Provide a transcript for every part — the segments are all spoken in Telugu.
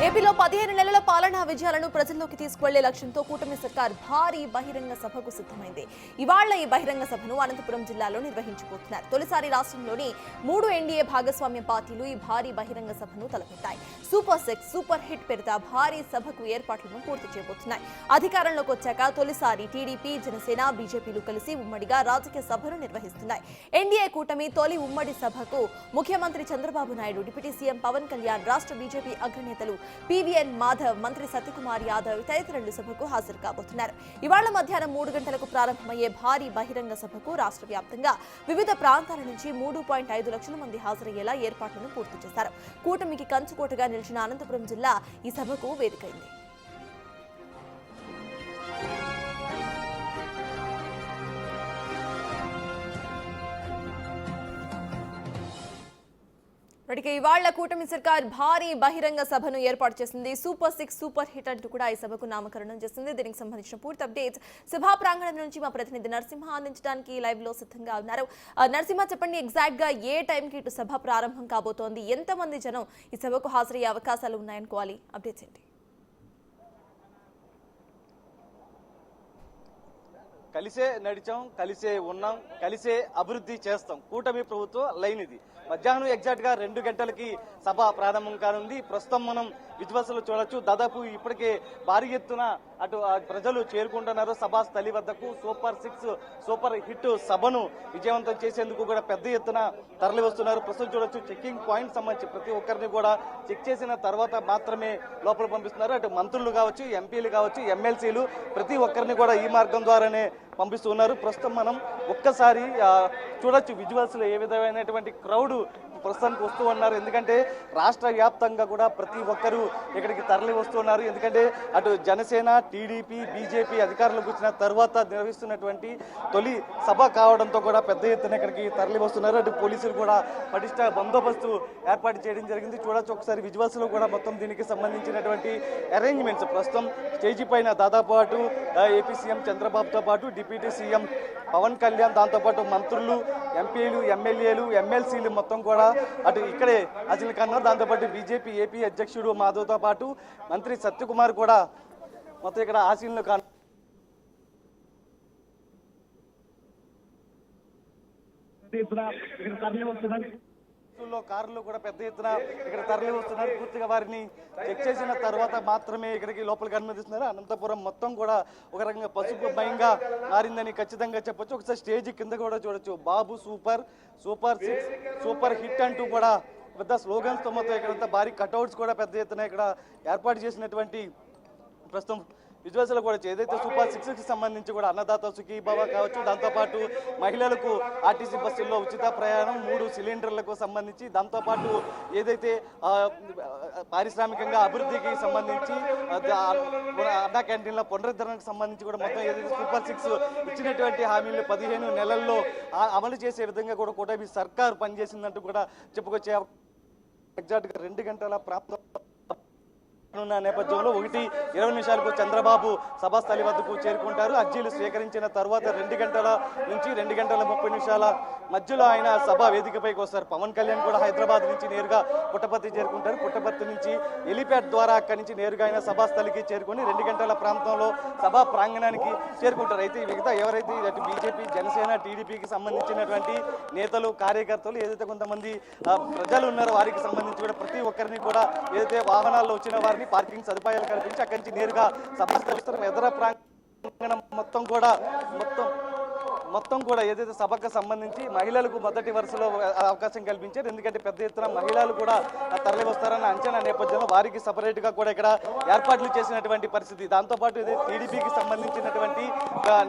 ఏపీలో 15 నెలల పాలనా విజయాలను ప్రజల్లోకి తీసుకువెళ్లే లక్ష్యంతో కూటమి సర్కార్ భారీ బహిరంగ సభకు సిద్ధమైంది. ఇవాళ్ల ఈ బహిరంగ సభను అనంతపురం జిల్లాలో నిర్వహించబోతున్నారు. తొలిసారి రాష్ట్రంలోని 3 ఎన్డీఏ భాగస్వామ్య పార్టీలు ఈ భారీ బహిరంగ సభను తలపెట్టాయి. సూపర్ 6 సూపర్ హిట్ పేరిట భారీ సభకు ఏర్పాట్లను పూర్తి చేయబోతున్నాయి. అధికారంలోకి వచ్చాక తొలిసారి టీడీపీ, జనసేన, బీజేపీలు కలిసి ఉమ్మడిగా రాజకీయ సభను నిర్వహిస్తున్నాయి. ఎన్డీఏ కూటమి తొలి ఉమ్మడి సభకు ముఖ్యమంత్రి చంద్రబాబు నాయుడు, డిప్యూటీ సీఎం పవన్ కళ్యాణ్, రాష్ట్ర బీజేపీ అగ్రనేతలు పీవీఎన్ మాధవ్, మంత్రి సత్యకుమార్ యాదవ్ తదితరులు సభకు హాజరు కాబోతున్నారు. ఇవాళ మధ్యాహ్నం 3 గంటలకు ప్రారంభమయ్యే భారీ బహిరంగ సభకు రాష్ట్ర వ్యాప్తంగా వివిధ ప్రాంతాల నుంచి 3.5 లక్షల మంది హాజరయ్యేలా ఏర్పాట్లను పూర్తి చేశారు. కూటమికి కంచుకోటగా నిలిచిన అనంతపురం జిల్లా ఈ సభకు వేదికైంది. ఇవాళ్ల కూటమి సర్కార్ భారీ బహిరంగ సభను ఏర్పాటు చేసింది. సూపర్ 6 సూపర్ హిట్ అంటూ కూడా ఈ సభకు నామకరణం చేసింది. దీనికి సంబంధించిన పూర్తి అప్డేట్స్ సభా ప్రాంగణం నుంచి మా ప్రతినిధి నరసింహ అందించడానికి లైవ్ లో సిద్ధంగా ఉన్నారు. నరసింహ, చెప్పండి, ఎగ్జాక్ట్ గా ఏ టైంకి ఇటు సభ ప్రారంభం కాబోతోంది, ఎంతమంది జనం ఈ సభకు హాజరయ్యే అవకాశాలు ఉన్నాయనుకోవాలి? అప్డేట్స్ ఏంటి? కలిసే నడిచాం, కలిసే ఉన్నాం, కలిసే అభివృద్ధి చేస్తాం. కూటమి ప్రభుత్వం లైన్ ఇది. మధ్యాహ్నం ఎగ్జాక్ట్ గా 2 గంటలకి సభ ప్రారంభం కానుంది. ప్రస్తుతం మనం విజువల్స్లో చూడొచ్చు. దాదాపు ఇప్పటికే భారీ ఎత్తున అటు ప్రజలు చేరుకుంటున్నారు సభా స్థలి వద్దకు. సూపర్ 6 సూపర్ హిట్ సభను విజయవంతం చేసేందుకు కూడా పెద్ద ఎత్తున తరలి వస్తున్నారు. ప్రస్తుతం చూడొచ్చు, చెక్కింగ్ పాయింట్ సంబంధించి ప్రతి ఒక్కరిని కూడా చెక్ చేసిన తర్వాత మాత్రమే లోపల పంపిస్తున్నారు. అటు మంత్రులు కావచ్చు, ఎంపీలు కావచ్చు, ఎమ్మెల్సీలు ప్రతి ఒక్కరిని కూడా ఈ మార్గం ద్వారానే పంపిస్తూ ఉన్నారు. ప్రస్తుతం మనం ఒక్కసారి చూడొచ్చు విజువల్స్ లో ఏ విధమైనటువంటి క్రౌడ్ ప్రస్తుతానికి వస్తూ ఉన్నారు. ఎందుకంటే రాష్ట్ర వ్యాప్తంగా కూడా ప్రతి ఒక్కరూ ఇక్కడికి తరలి వస్తున్నారు. ఎందుకంటే అటు జనసేన, టీడీపీ, బీజేపీ అధికారంలోకి వచ్చిన తర్వాత నిర్వహిస్తున్నటువంటి తొలి సభ కావడంతో కూడా పెద్ద ఎత్తున ఇక్కడికి తరలి వస్తున్నారు. అటు పోలీసులు కూడా పటిష్ట బందోబస్తు ఏర్పాటు చేయడం జరిగింది. చూడొచ్చు ఒకసారి విజువల్స్ లో కూడా మొత్తం దీనికి సంబంధించినటువంటి అరేంజ్మెంట్స్ ప్రస్తుతం స్టేజీ పైన దాదాపు అటు ఏపీ సీఎం చంద్రబాబుతో పాటు డిప్యూటీ సీఎం పవన్ కళ్యాణ్, దాంతోపాటు మంత్రులు, ఎంపీలు, ఎమ్మెల్యేలు, ఎమ్మెల్సీలు మొత్తం కూడా అటు ఇక్కడే అజీల్ కన్నారు. దాంతోపాటు బీజేపీ ఏపీ అధ్యక్షుడు మాధవ్తో పాటు మంత్రి సత్యకుమార్ కూడా మొత్తం ఇక్కడ ఆశీనులు కార్లు కూడా పెద్ద ఎత్తున ఇక్కడ తరలి వస్తున్నారు. పూర్తిగా వారిని చెక్ చేసిన తర్వాత మాత్రమే ఇక్కడికి లోపలికి అనుమతిస్తున్నారు. అనంతపురం మొత్తం కూడా ఒక రకంగా పసుపు భయంగా మారిందని ఖచ్చితంగా చెప్పొచ్చు. ఒకసారి స్టేజ్ కింద కూడా చూడొచ్చు, బాబు సూపర్, సూపర్ 6 సూపర్ హిట్ అంటూ కూడా పెద్ద స్లోగన్స్ తో మొత్తం ఇక్కడంతా భారీ కట్అవుట్స్ కూడా పెద్ద ఎత్తున ఇక్కడ ఏర్పాటు చేసినటువంటి ప్రస్తుతం విజువల్స్ లో కూడా ఏదైతే సూపర్ 6 కి సంబంధించి కూడా అన్నదాత సుఖీభవ కావచ్చు, దాంతోపాటు మహిళలకు ఆర్టీసీ బస్సుల్లో ఉచిత ప్రయాణం, 3 సిలిండర్లకు సంబంధించి, దాంతోపాటు ఏదైతే పారిశ్రామికంగా అభివృద్ధికి సంబంధించి అన్నా క్యాంటీన్ల పునరుద్ధరణకు సంబంధించి కూడా మొత్తం ఏదైతే సూపర్ 6 ఇచ్చినటువంటి హామీలు 15 నెలల్లో అమలు చేసే విధంగా కూడా కూటమి సర్కారు పనిచేసిందంటూ కూడా చెప్పుకొచ్చే ఎగ్జాక్ట్ గా 2 గంటల ప్రాంతం నేపథ్యంలో 1:20 చంద్రబాబు సభాస్థలి వద్దకు చేరుకుంటారు. అర్జీలు స్వీకరించిన తర్వాత 2 గంటల నుంచి 2:30 మధ్యలో ఆయన సభ వేదికపైకి వస్తారు. పవన్ కళ్యాణ్ కూడా హైదరాబాద్ నుంచి నేరుగా పుట్టపర్తి చేరుకుంటారు. పుట్టపర్తి నుంచి ఎలిప్యాడ్ ద్వారా అక్కడి నుంచి నేరుగా ఆయన సభాస్థలికి చేరుకొని 2 గంటల ప్రాంతంలో సభా ప్రాంగణానికి చేరుకుంటారు. అయితే మిగతా ఎవరైతే అటు బీజేపీ, జనసేన, టీడీపీకి సంబంధించినటువంటి నేతలు, కార్యకర్తలు, ఏదైతే కొంతమంది ప్రజలు ఉన్నారో వారికి సంబంధించి కూడా ప్రతి ఒక్కరిని కూడా ఏదైతే వాహనాల్లో వచ్చిన వారిని పార్కింగ్ సదుపాయాలు కల్పించి అక్కడి నుంచి నేరుగా సభాస్థలం ఎదుర ప్రాంగణం మొత్తం కూడా ఏదైతే సభకు సంబంధించి మహిళలకు మొదటి వరుసలో అవకాశం కల్పించారు. ఎందుకంటే పెద్ద ఎత్తున మహిళలు కూడా తరలి వస్తారన్న అంచనా నేపథ్యంలో వారికి సపరేట్ గా కూడా ఇక్కడ ఏర్పాట్లు చేసినటువంటి పరిస్థితి. దాంతోపాటు ఇది టీడీపీకి సంబంధించినటువంటి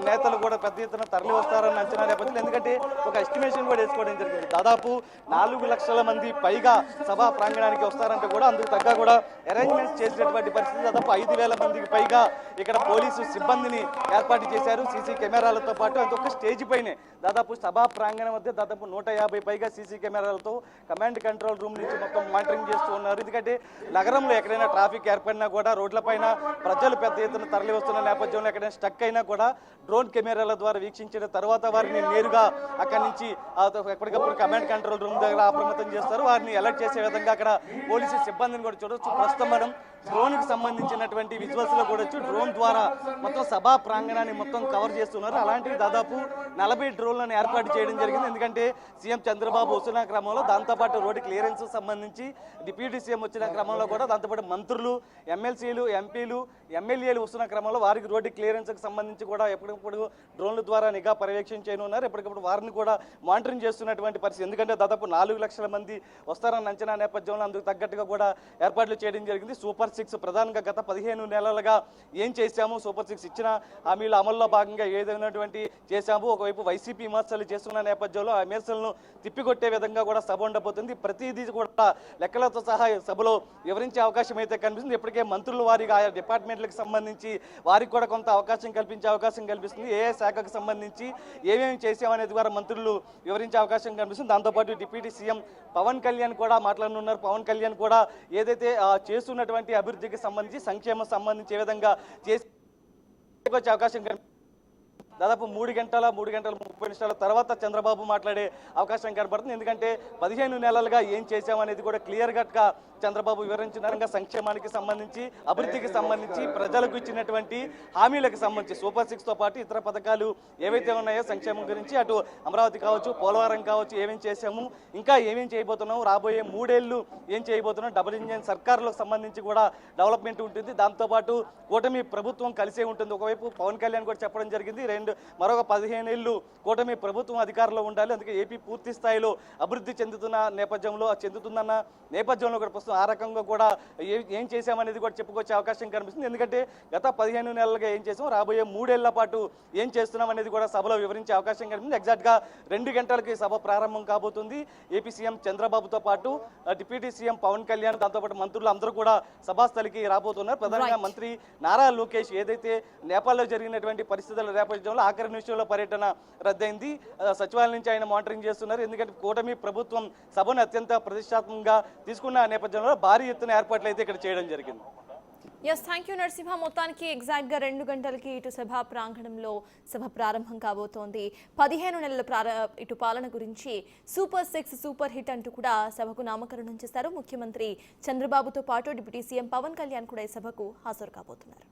నేతలు కూడా పెద్ద ఎత్తున తరలి వస్తారన్న అంచనా నేపథ్యంలో ఎందుకంటే ఒక ఎస్టిమేషన్ కూడా వేసుకోవడం జరిగింది. దాదాపు 4 లక్షల మంది పైగా సభా ప్రాంగణానికి వస్తారంటే కూడా అందుకు తగ్గ కూడా అరేంజ్మెంట్స్ చేసినటువంటి పరిస్థితి. దాదాపు 5,000 మందికి పైగా ఇక్కడ పోలీసు సిబ్బందిని ఏర్పాటు చేశారు. సీసీ కెమెరాలతో పాటు అదొక స్టేజ్ స్టేజ్ పైనే దాదాపు సభా ప్రాంగణం మధ్య దాదాపు 150 పైగా సీసీ కెమెరాలతో కమాండ్ కంట్రోల్ రూమ్ నుంచి మొత్తం మానిటరింగ్ చేస్తూ ఉన్నారు. ఎందుకంటే నగరంలో ఎక్కడైనా ట్రాఫిక్ ఏర్పడినా కూడా రోడ్లపైన ప్రజలు పెద్ద ఎత్తున తరలి వస్తున్న నేపథ్యంలో ఎక్కడైనా స్టక్ అయినా కూడా డ్రోన్ కెమెరాల ద్వారా వీక్షించిన తర్వాత వారిని నేరుగా అక్కడి నుంచి ఎప్పటికప్పుడు కమాండ్ కంట్రోల్ రూమ్ దగ్గర అప్రమత్తం చేస్తారు. వారిని అలర్ట్ చేసే విధంగా అక్కడ పోలీసు సిబ్బందిని కూడా చూడొచ్చు. ప్రస్తుతం మనం డ్రోన్ కి సంబంధించినటువంటి విజువల్స్ లో కూడా డ్రోన్ ద్వారా మొత్తం సభా ప్రాంగణాన్ని మొత్తం కవర్ చేస్తున్నారు. అలాంటివి దాదాపు 40 డ్రోన్లను ఏర్పాటు చేయడం జరిగింది. ఎందుకంటే సీఎం చంద్రబాబు వస్తున్న క్రమంలో దాంతోపాటు రోడ్డు క్లియరెన్స్ సంబంధించి డిప్యూటీ సీఎం వచ్చిన క్రమంలో కూడా దాంతోపాటు మంత్రులు, ఎమ్మెల్సీలు, ఎంపీలు, ఎమ్మెల్యేలు వస్తున్న క్రమంలో వారికి రోడ్డు క్లియరెన్స్ కి సంబంధించి కూడా ఎప్పటికప్పుడు డ్రోన్ల ద్వారా నిఘా పర్యవేక్షణ చేయనున్నారు. ఎప్పటికప్పుడు వారిని కూడా మానిటరింగ్ చేస్తున్నటువంటి పరిస్థితి. ఎందుకంటే దాదాపు 4 లక్షల మంది వస్తారన్న అంచనా నేపథ్యంలో అందుకు తగ్గట్టుగా కూడా ఏర్పాట్లు చేయడం జరిగింది. సూపర్ 6 ప్రధానంగా గత 15 నెలలుగా ఏం చేశాము, సూపర్ 6 ఇచ్చిన హామీల అమల్లో భాగంగా ఏదైనటువంటి చేశాము. ఒకవైపు వైసీపీ విమర్శలు చేస్తున్న నేపథ్యంలో ఆ విమర్శలను తిప్పికొట్టే విధంగా కూడా సభ ఉండబోతుంది. ప్రతిదీ కూడా లెక్కలతో సహా సభలో వివరించే అవకాశం అయితే కనిపిస్తుంది. ఇప్పటికే మంత్రులు వారికి ఆయా డిపార్ట్మెంట్లకు సంబంధించి వారికి కూడా కొంత అవకాశం కల్పించే అవకాశం కల్పిస్తుంది. ఏ శాఖకు సంబంధించి ఏమేమి చేశామనేది ద్వారా మంత్రులు వివరించే అవకాశం కనిపిస్తుంది. దాంతోపాటు డిప్యూటీ సీఎం పవన్ కళ్యాణ్ కూడా మాట్లాడనున్నారు. పవన్ కళ్యాణ్ కూడా ఏదైతే చేస్తున్నటువంటి అభివృద్ధికి సంబంధించి సంక్షేమం సంబంధించి ఏ విధంగా చేసి వచ్చే అవకాశం దాదాపు 3 గంటల 30 నిమిషాల తర్వాత చంద్రబాబు మాట్లాడే అవకాశం కనబడుతుంది. ఎందుకంటే 15 నెలలుగా ఏం చేశామనేది కూడా క్లియర్ కట్గా చంద్రబాబు వివరించిన సంక్షేమానికి సంబంధించి, అభివృద్ధికి సంబంధించి, ప్రజలకు ఇచ్చినటువంటి హామీలకు సంబంధించి సూపర్ 6తో పాటు ఇతర పథకాలు ఏవైతే ఉన్నాయో సంక్షేమం గురించి అటు అమరావతి కావచ్చు, పోలవరం కావచ్చు, ఏమేం చేశాము, ఇంకా ఏమేం చేయబోతున్నాము, రాబోయే 3 ఏళ్ళు ఏం చేయబోతున్నాం, డబుల్ ఇంజిన్ సర్కారులకు సంబంధించి కూడా డెవలప్మెంట్ ఉంటుంది. దాంతోపాటు కూటమి ప్రభుత్వం కలిసే ఉంటుంది. ఒకవైపు పవన్ కళ్యాణ్ కూడా చెప్పడం జరిగింది, మరొక 15 ఏళ్ళు కూటమి ప్రభుత్వం అధికారంలో ఉండాలి. అందుకే ఏపీ పూర్తి స్థాయిలో అభివృద్ధి చెందుతుందన్న నేపథ్యంలో కూడా ఆ రకంగా కూడా ఏం చేశామనేది కూడా చెప్పుకొచ్చే అవకాశం కనిపిస్తుంది. ఎందుకంటే గత 15 నెలలుగా ఏం చేసాం, రాబోయే 3 ఏళ్ల పాటు ఏం చేస్తున్నాం అనేది కూడా సభలో వివరించే అవకాశం కనిపిస్తుంది. ఎగ్జాక్ట్గా 2 గంటలకి సభ ప్రారంభం కాబోతుంది. ఏపీ సీఎం చంద్రబాబుతో పాటు డిప్యూటీ సీఎం పవన్ కళ్యాణ్, దాంతోపాటు మంత్రులు అందరూ కూడా సభాస్థలికి రాబోతున్నారు. ప్రధానంగా మంత్రి నారా లోకేష్ ఏదైతే నేపాల్లో జరిగినటువంటి పరిస్థితుల నేపథ్యంలో ఆఖరి నిమిషంలో పర్యటన రద్దయింది. సచివాలయం నుంచి ఆయన మానిటరింగ్ చేస్తున్నారు. ఎందుకంటే కూటమి ప్రభుత్వం సభను అత్యంత ప్రతిష్టాత్మకంగా తీసుకున్న నేపథ్యంలో భారీ ఎత్తున ఏర్పాట్లు అయితే ఇక్కడ చేయడం జరిగింది. Yes, thank you Narasimha. మొత్తానికి ఎగ్జాక్ట్గా 2 గంటలకి ఇటు సభా ప్రాంగణంలో సభ ప్రారంభం కాబోతోంది. 15 నెలల ఇటు పాలన గురించి సూపర్ 6 సూపర్ హిట్ అంటూ కూడా సభకు నామకరణం చేశారు. ముఖ్యమంత్రి చంద్రబాబుతో పాటు డిప్యూటీ సీఎం పవన్ కళ్యాణ్ కూడా ఈ సభకు హాజరు కాబోతున్నారు.